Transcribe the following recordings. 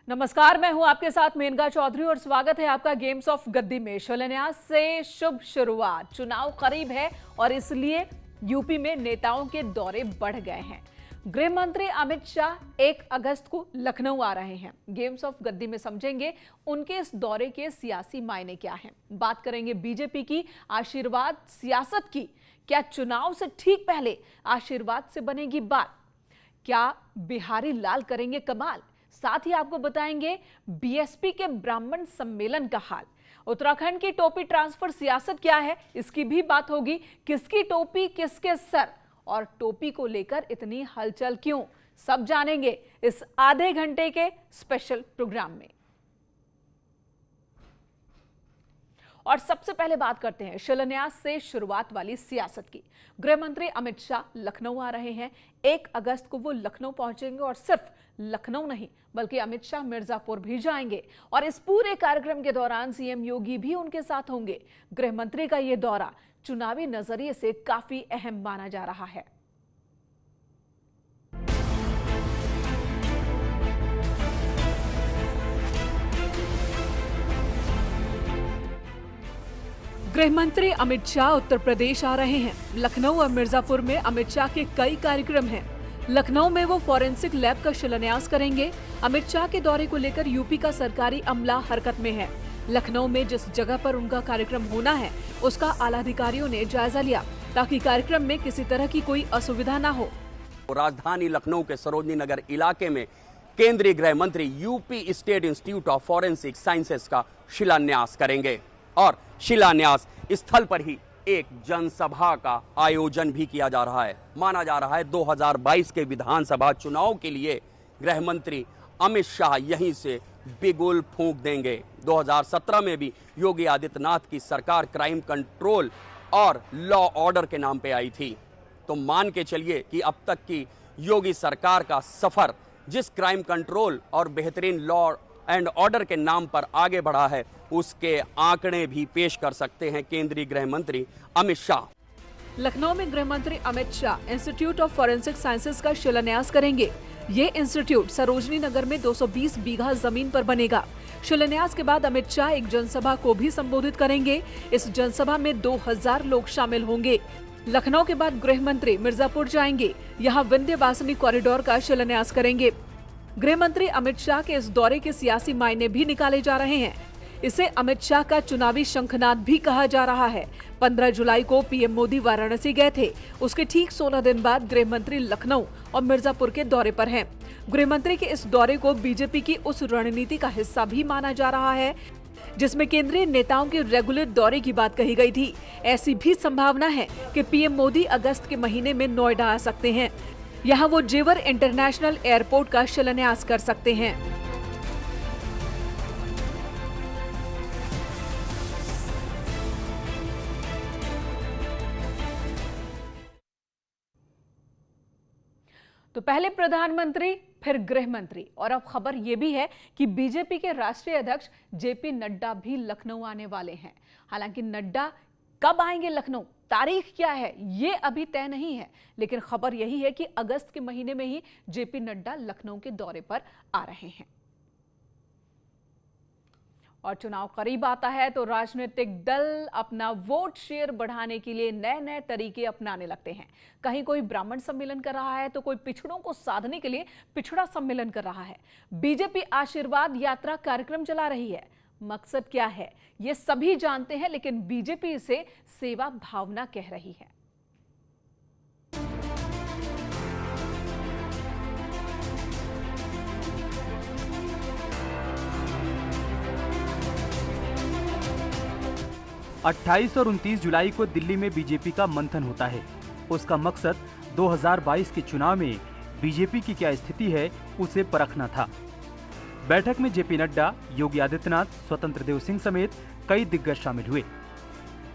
नमस्कार, मैं हूं आपके साथ मेनका चौधरी और स्वागत है आपका गेम्स ऑफ गद्दी में। शिलान्यास से शुभ शुरुआत। चुनाव करीब है और इसलिए यूपी में नेताओं के दौरे बढ़ गए हैं। गृह मंत्री अमित शाह 1 अगस्त को लखनऊ आ रहे हैं। गेम्स ऑफ गद्दी में समझेंगे उनके इस दौरे के सियासी मायने क्या हैं। बात करेंगे बीजेपी की आशीर्वाद सियासत की। क्या चुनाव से ठीक पहले आशीर्वाद से बनेगी बात? क्या बिहारी लाल करेंगे कमाल? साथ ही आपको बताएंगे बीएसपी के ब्राह्मण सम्मेलन का हाल। उत्तराखंड की टोपी ट्रांसफर सियासत क्या है, इसकी भी बात होगी। किसकी टोपी किसके सर और टोपी को लेकर इतनी हलचल क्यों, सब जानेंगे इस आधे घंटे के स्पेशल प्रोग्राम में। और सबसे पहले बात करते हैं शिलान्यास से शुरुआत वाली सियासत की। गृह मंत्री अमित शाह लखनऊ आ रहे हैं। 1 अगस्त को वो लखनऊ पहुंचेंगे और सिर्फ लखनऊ नहीं बल्कि अमित शाह मिर्जापुर भी जाएंगे और इस पूरे कार्यक्रम के दौरान सीएम योगी भी उनके साथ होंगे। गृह मंत्री का ये दौरा चुनावी नजरिए से काफी अहम माना जा रहा है। गृह मंत्री अमित शाह उत्तर प्रदेश आ रहे हैं। लखनऊ और मिर्जापुर में अमित शाह के कई कार्यक्रम हैं। लखनऊ में वो फॉरेंसिक लैब का शिलान्यास करेंगे। अमित शाह के दौरे को लेकर यूपी का सरकारी अमला हरकत में है। लखनऊ में जिस जगह पर उनका कार्यक्रम होना है उसका आला अधिकारियों ने जायजा लिया ताकि कार्यक्रम में किसी तरह की कोई असुविधा न हो। राजधानी लखनऊ के सरोजनी नगर इलाके में केंद्रीय गृह मंत्री UP state institute of forensic sciences का शिलान्यास करेंगे और शिलान्यास स्थल पर ही एक जनसभा का आयोजन भी किया जा रहा है। माना जा रहा है 2022 के विधानसभा चुनाव के लिए गृह मंत्री अमित शाह यहीं से बिगुल फूंक देंगे। 2017 में भी योगी आदित्यनाथ की सरकार क्राइम कंट्रोल और लॉ ऑर्डर के नाम पे आई थी, तो मान के चलिए कि अब तक की योगी सरकार का सफर जिस क्राइम कंट्रोल और बेहतरीन लॉ एंड ऑर्डर के नाम पर आगे बढ़ा है उसके आंकड़े भी पेश कर सकते हैं केंद्रीय गृह मंत्री अमित शाह। लखनऊ में गृह मंत्री Amit Shah institute of forensic sciences का शिलान्यास करेंगे। ये इंस्टीट्यूट सरोजनी नगर में 220 बीघा जमीन पर बनेगा। शिलान्यास के बाद अमित शाह एक जनसभा को भी संबोधित करेंगे। इस जनसभा में 2000 लोग शामिल होंगे। लखनऊ के बाद गृह मंत्री मिर्जापुर जाएंगे। यहाँ विंध्यवासिनी कॉरिडोर का शिलान्यास करेंगे। गृह मंत्री अमित शाह के इस दौरे के सियासी मायने भी निकाले जा रहे हैं। इसे अमित शाह का चुनावी शंखनाद भी कहा जा रहा है। 15 जुलाई को पीएम मोदी वाराणसी गए थे। उसके ठीक 16 दिन बाद गृह मंत्री लखनऊ और मिर्जापुर के दौरे पर हैं। गृह मंत्री के इस दौरे को बीजेपी की उस रणनीति का हिस्सा भी माना जा रहा है जिसमें केंद्रीय नेताओं के रेगुलर दौरे की बात कही गई थी। ऐसी भी संभावना है कि पीएम मोदी अगस्त के महीने में नोएडा आ सकते हैं। यहाँ वो जेवर इंटरनेशनल एयरपोर्ट का शिलान्यास कर सकते हैं। तो पहले प्रधानमंत्री फिर गृह मंत्री और अब खबर यह भी है कि बीजेपी के राष्ट्रीय अध्यक्ष जेपी नड्डा भी लखनऊ आने वाले हैं। हालांकि नड्डा कब आएंगे लखनऊ, तारीख क्या है ये अभी तय नहीं है, लेकिन खबर यही है कि अगस्त के महीने में ही जेपी नड्डा लखनऊ के दौरे पर आ रहे हैं। और चुनाव करीब आता है तो राजनीतिक दल अपना वोट शेयर बढ़ाने के लिए नए नए तरीके अपनाने लगते हैं। कहीं कोई ब्राह्मण सम्मेलन कर रहा है तो कोई पिछड़ों को साधने के लिए पिछड़ा सम्मेलन कर रहा है। बीजेपी आशीर्वाद यात्रा कार्यक्रम चला रही है। मकसद क्या है ये सभी जानते हैं, लेकिन बीजेपी इसे सेवा भावना कह रही है। अट्ठाईस और 29 जुलाई को दिल्ली में बीजेपी का मंथन होता है। उसका मकसद 2022 के चुनाव में बीजेपी की क्या स्थिति है उसे परखना था। बैठक में जेपी नड्डा, योगी आदित्यनाथ, स्वतंत्र देव सिंह समेत कई दिग्गज शामिल हुए।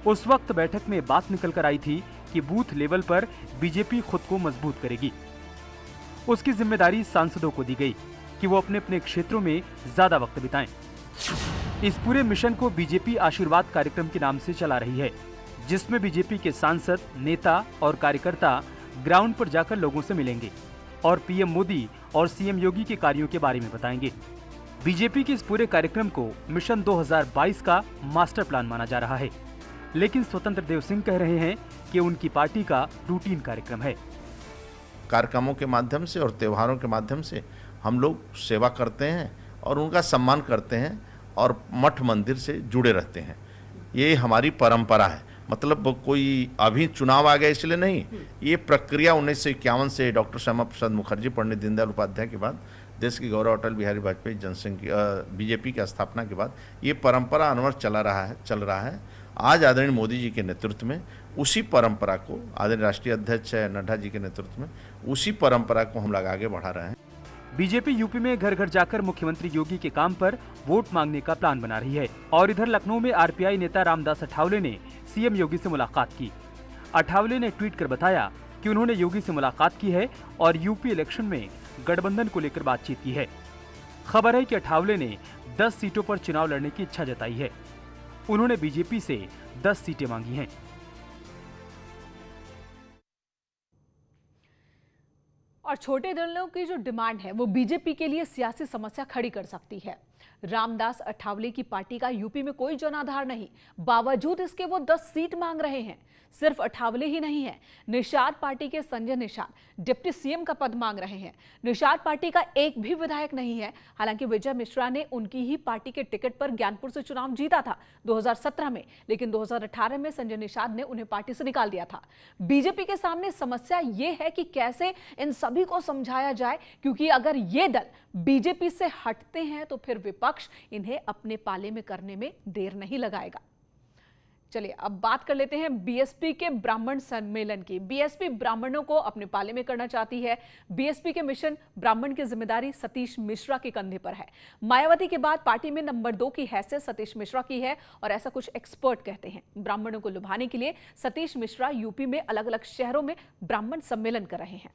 उस वक्त बैठक में बात निकल कर आई थी कि बूथ लेवल पर बीजेपी खुद को मजबूत करेगी। उसकी जिम्मेदारी सांसदों को दी गई कि वो अपने अपने क्षेत्रों में ज्यादा वक्त बिताएं। इस पूरे मिशन को बीजेपी आशीर्वाद कार्यक्रम के नाम से चला रही है, जिसमें बीजेपी के सांसद, नेता और कार्यकर्ता ग्राउंड पर जाकर लोगों से मिलेंगे और पीएम मोदी और सीएम योगी के कार्यों के बारे में बताएंगे। बीजेपी के इस पूरे कार्यक्रम को मिशन 2022 का मास्टर प्लान माना जा रहा है, लेकिन स्वतंत्र देव सिंह कह रहे हैं कि उनकी पार्टी का रूटीन कार्यक्रम है। कार्यक्रमों के माध्यम से और त्योहारों के माध्यम से हम लोग सेवा करते हैं और उनका सम्मान करते हैं और मठ मंदिर से जुड़े रहते हैं। ये हमारी परंपरा है। मतलब कोई अभी चुनाव आ गया इसलिए नहीं, ये प्रक्रिया 1951 से डॉक्टर श्यामा प्रसाद मुखर्जी, पंडित दीनदयाल उपाध्याय के बाद, देश की गौरव अटल बिहारी वाजपेयी जनसंघ बीजेपी की स्थापना के बाद ये परंपरा अनवर चल रहा है। आज आदरणीय मोदी जी के नेतृत्व में उसी परंपरा को, आदरणीय राष्ट्रीय अध्यक्ष नड्डा जी के नेतृत्व में उसी परंपरा को हम लोग आगे बढ़ा रहे हैं। बीजेपी यूपी में घर घर जाकर मुख्यमंत्री योगी के काम पर वोट मांगने का प्लान बना रही है और इधर लखनऊ में आरपीआई नेता रामदास अठावले ने सीएम योगी से मुलाकात की। अठावले ने ट्वीट कर बताया कि उन्होंने योगी से मुलाकात की है और यूपी इलेक्शन में गठबंधन को लेकर बातचीत की है। खबर है कि अठावले ने 10 सीटों पर चुनाव लड़ने की इच्छा जताई है। उन्होंने बीजेपी से 10 सीटें मांगी हैं। और छोटे दलों की जो डिमांड है वो बीजेपी के लिए सियासी समस्या खड़ी कर सकती है। रामदास अठावले की पार्टी का यूपी में कोई जनाधार नहीं, बावजूद इसके वो 10 सीट मांग रहे हैं। सिर्फ अठावले ही नहीं है, निषाद पार्टी के संजय निषाद डिप्टी सीएम का पद मांग रहे हैं। निषाद पार्टी का एक भी विधायक नहीं है। हालांकि विजय मिश्रा ने उनकी ही पार्टी के टिकट पर ज्ञानपुर से चुनाव जीता था 2017 में, लेकिन 2018 में संजय निषाद ने उन्हें पार्टी से निकाल दिया था। बीजेपी के सामने समस्या ये है कि कैसे इन सभी को समझाया जाए, क्योंकि अगर ये दल बीजेपी से हटते हैं तो फिर विपक्ष इन्हें अपने पाले में करने में देर नहीं लगाएगा। चलिए अब बात कर लेते हैं बीएसपी के ब्राह्मण सम्मेलन की। बीएसपी ब्राह्मणों को अपने पाले में करना चाहती है। बीएसपी के मिशन ब्राह्मण की जिम्मेदारी सतीश मिश्रा के कंधे पर है। मायावती के बाद पार्टी में नंबर 2 की हैसियत सतीश मिश्रा की है और ऐसा कुछ एक्सपर्ट कहते हैं। ब्राह्मणों को लुभाने के लिए सतीश मिश्रा यूपी में अलग अलग शहरों में ब्राह्मण सम्मेलन कर रहे हैं।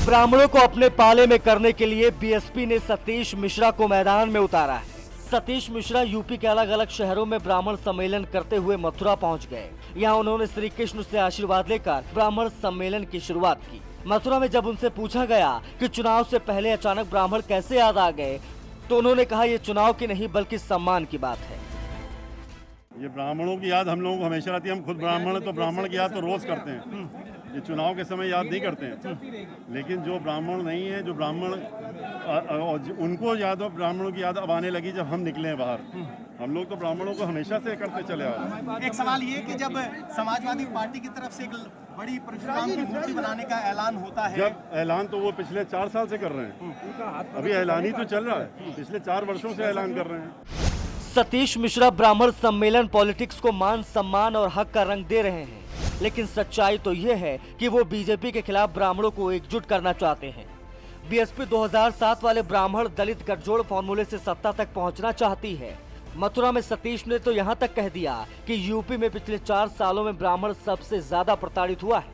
ब्राह्मणों को अपने पाले में करने के लिए बीएसपी ने सतीश मिश्रा को मैदान में उतारा है। सतीश मिश्रा यूपी के अलग अलग शहरों में ब्राह्मण सम्मेलन करते हुए मथुरा पहुंच गए। यहां उन्होंने श्री कृष्ण से आशीर्वाद लेकर ब्राह्मण सम्मेलन की शुरुआत की। मथुरा में जब उनसे पूछा गया कि चुनाव से पहले अचानक ब्राह्मण कैसे याद आ गए, तो उन्होंने कहा ये चुनाव की नहीं बल्कि सम्मान की बात है। ये ब्राह्मणों की याद हम लोगों को हमेशा रहती है। हम खुद ब्राह्मण हैं तो ब्राह्मण की याद तो रोज करते हैं। ये चुनाव के समय याद नहीं करते हैं। लेकिन जो ब्राह्मण नहीं है, जो ब्राह्मण उनको याद हो, ब्राह्मणों की याद अब आने लगी जब हम निकले हैं बाहर। हम लोग तो ब्राह्मणों को हमेशा से करते चले आ रहे हैं। एक सवाल ये कि जब समाजवादी पार्टी की तरफ से एक बड़ी परशुराम की मूर्ति बनाने का ऐलान होता है, जब ऐलान तो वो पिछले 4 साल से कर रहे हैं। अभी ऐलान ही तो चल रहा है, पिछले 4 वर्षों से ऐलान कर रहे हैं। सतीश मिश्रा ब्राह्मण सम्मेलन पॉलिटिक्स को मान सम्मान और हक का रंग दे रहे हैं, लेकिन सच्चाई तो ये है कि वो बीजेपी के खिलाफ ब्राह्मणों को एकजुट करना चाहते हैं। बीएसपी 2007 वाले ब्राह्मण दलित गठजोड़ फॉर्मूले से सत्ता तक पहुंचना चाहती है। मथुरा में सतीश ने तो यहां तक कह दिया कि यूपी में पिछले 4 सालों में ब्राह्मण सबसे ज्यादा प्रताड़ित हुआ है।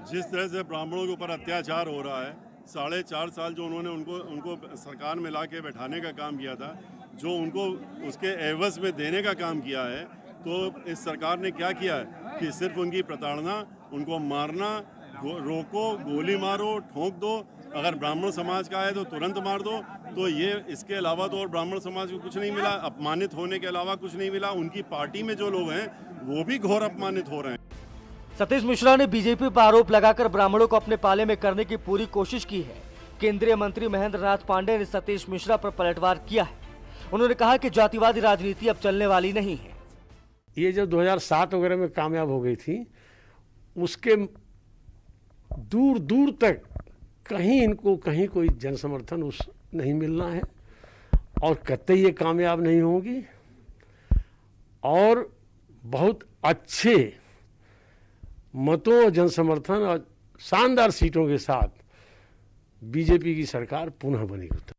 जिस तरह से ब्राह्मणों के ऊपर अत्याचार हो रहा है, 4.5 साल जो उन्होंने उनको सरकार में ला के बैठाने का काम किया था, जो उनको उसके एवज में देने का काम किया है, तो इस सरकार ने क्या किया है कि सिर्फ उनकी प्रताड़ना, उनको मारना, रोको, गोली मारो, ठोक दो, अगर ब्राह्मण समाज का है तो तुरंत मार दो। तो ये इसके अलावा तो और ब्राह्मण समाज को कुछ नहीं मिला, अपमानित होने के अलावा कुछ नहीं मिला। उनकी पार्टी में जो लोग हैं वो भी घोर अपमानित हो रहे हैं। सतीश मिश्रा ने बीजेपी पर आरोप लगाकर ब्राह्मणों को अपने पाले में करने की पूरी कोशिश की है। केंद्रीय मंत्री महेंद्र नाथ पांडे ने सतीश मिश्रा पर पलटवार किया है। उन्होंने कहा कि जातिवादी राजनीति अब चलने वाली नहीं है। ये जब 2007 वगैरह में कामयाब हो गई थी, उसके दूर दूर तक कहीं कोई जन समर्थन नहीं मिलना है और कतई ये कामयाब नहीं होगी। और बहुत अच्छे मतों और जन समर्थन और शानदार सीटों के साथ बीजेपी की सरकार पुनः बनेगी।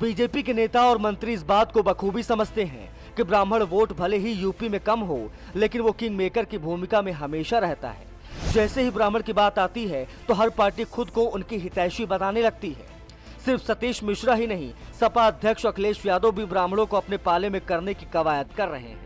बीजेपी के नेता और मंत्री इस बात को बखूबी समझते हैं कि ब्राह्मण वोट भले ही यूपी में कम हो, लेकिन वो किंग मेकर की भूमिका में हमेशा रहता है। जैसे ही ब्राह्मण की बात आती है तो हर पार्टी खुद को उनकी हितैषी बताने लगती है। सिर्फ सतीश मिश्रा ही नहीं, सपा अध्यक्ष अखिलेश यादव भी ब्राह्मणों को अपने पाले में करने की कवायद कर रहे हैं।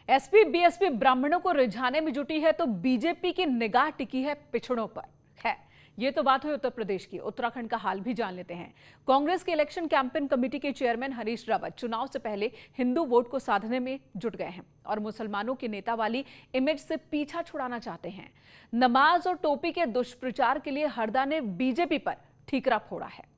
एसपी बीएसपी ब्राह्मणों को रिझाने में जुटी है तो बीजेपी की निगाह टिकी है पिछड़ों पर। है ये तो बात हुई उत्तर प्रदेश की। उत्तराखंड का हाल भी जान लेते हैं। कांग्रेस के इलेक्शन कैंपेन कमेटी के चेयरमैन हरीश रावत चुनाव से पहले हिंदू वोट को साधने में जुट गए हैं और मुसलमानों के नेता वाली इमेज से पीछा छुड़ाना चाहते हैं। नमाज और टोपी के दुष्प्रचार के लिए हरदा ने बीजेपी पर ठीकरा फोड़ा है।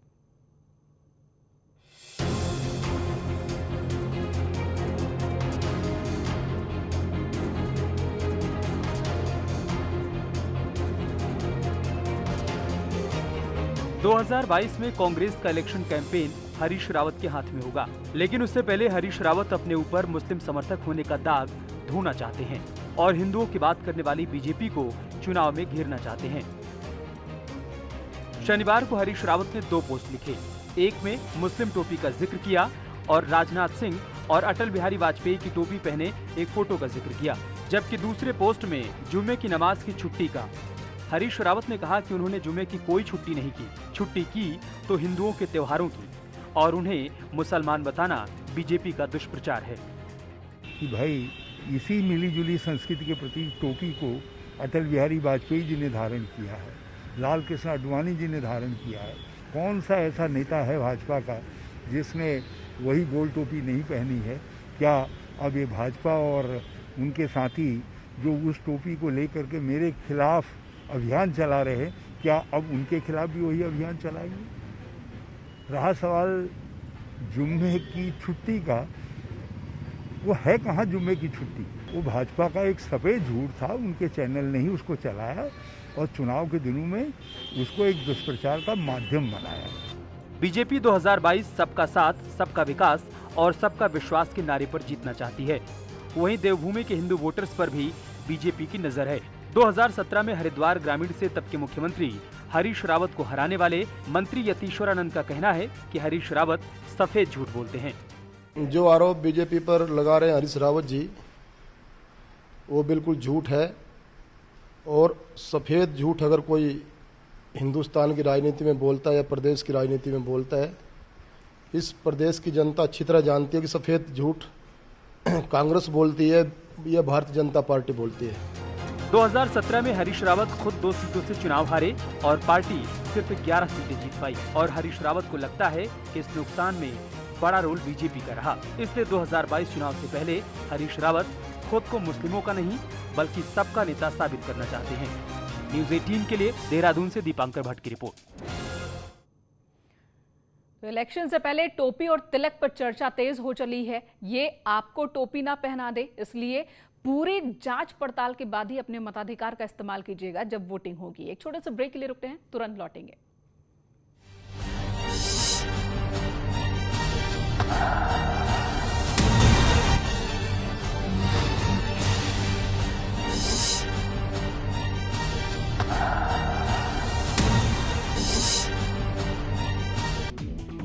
दो 2022 में कांग्रेस का इलेक्शन कैंपेन हरीश रावत के हाथ में होगा, लेकिन उससे पहले हरीश रावत अपने ऊपर मुस्लिम समर्थक होने का दाग धोना चाहते हैं और हिंदुओं की बात करने वाली बीजेपी को चुनाव में घेरना चाहते हैं। शनिवार को हरीश रावत ने 2 पोस्ट लिखे। एक में मुस्लिम टोपी का जिक्र किया और राजनाथ सिंह और अटल बिहारी वाजपेयी की टोपी पहने एक फोटो का जिक्र किया, जबकि दूसरे पोस्ट में जुम्मे की नमाज की छुट्टी का। हरीश रावत ने कहा कि उन्होंने जुम्मे की कोई छुट्टी नहीं की, छुट्टी की तो हिंदुओं के त्योहारों की, और उन्हें मुसलमान बताना बीजेपी का दुष्प्रचार है। कि भाई इसी मिलीजुली संस्कृति के प्रति टोपी को अटल बिहारी वाजपेयी जी ने धारण किया है, लाल कृष्ण आडवाणी जी ने धारण किया है। कौन सा ऐसा नेता है भाजपा का जिसने वही गोल टोपी नहीं पहनी है? क्या अब ये भाजपा और उनके साथी जो उस टोपी को लेकर के मेरे खिलाफ अभियान चला रहे हैं, क्या अब उनके खिलाफ भी वही अभियान चलाएंगे? रहा सवाल जुम्मे की छुट्टी का, वो है कहाँ जुम्मे की छुट्टी? वो भाजपा का एक सफेद झूठ था, उनके चैनल ने ही उसको चलाया और चुनाव के दिनों में उसको एक दुष्प्रचार का माध्यम बनाया। बीजेपी 2022 सबका साथ, सबका विकास और सबका विश्वास के नारे पर जीतना चाहती है। वहीं देवभूमि के हिंदू वोटर्स पर भी बीजेपी की नजर है। 2017 में हरिद्वार ग्रामीण से तब के मुख्यमंत्री हरीश रावत को हराने वाले मंत्री यतीश्वरानंद का कहना है कि हरीश रावत सफेद झूठ बोलते हैं। जो आरोप बीजेपी पर लगा रहे हैं हरीश रावत जी, वो बिल्कुल झूठ है। और सफेद झूठ अगर कोई हिंदुस्तान की राजनीति में बोलता है या प्रदेश की राजनीति में बोलता है, इस प्रदेश की जनता अच्छी तरह जानती है कि सफेद झूठ कांग्रेस बोलती है या भारतीय जनता पार्टी बोलती है। 2017 में हरीश रावत खुद 2 सीटों से चुनाव हारे और पार्टी सिर्फ 11 सीटें जीत पाई, और हरीश रावत को लगता है कि इस नुकसान में बड़ा रोल बीजेपी का रहा। इसलिए 2022 चुनाव से पहले हरीश रावत खुद को मुस्लिमों का नहीं बल्कि सबका नेता साबित करना चाहते हैं। न्यूज़ 18 के लिए देहरादून से दीपांकर भट्ट की रिपोर्ट। तो इलेक्शन से पहले टोपी और तिलक पर चर्चा तेज हो चली है। ये आपको टोपी ना पहना दे, इसलिए पूरी जांच पड़ताल के बाद ही अपने मताधिकार का इस्तेमाल कीजिएगा जब वोटिंग होगी। एक छोटे से ब्रेक के लिए रुकते हैं, तुरंत लौटेंगे।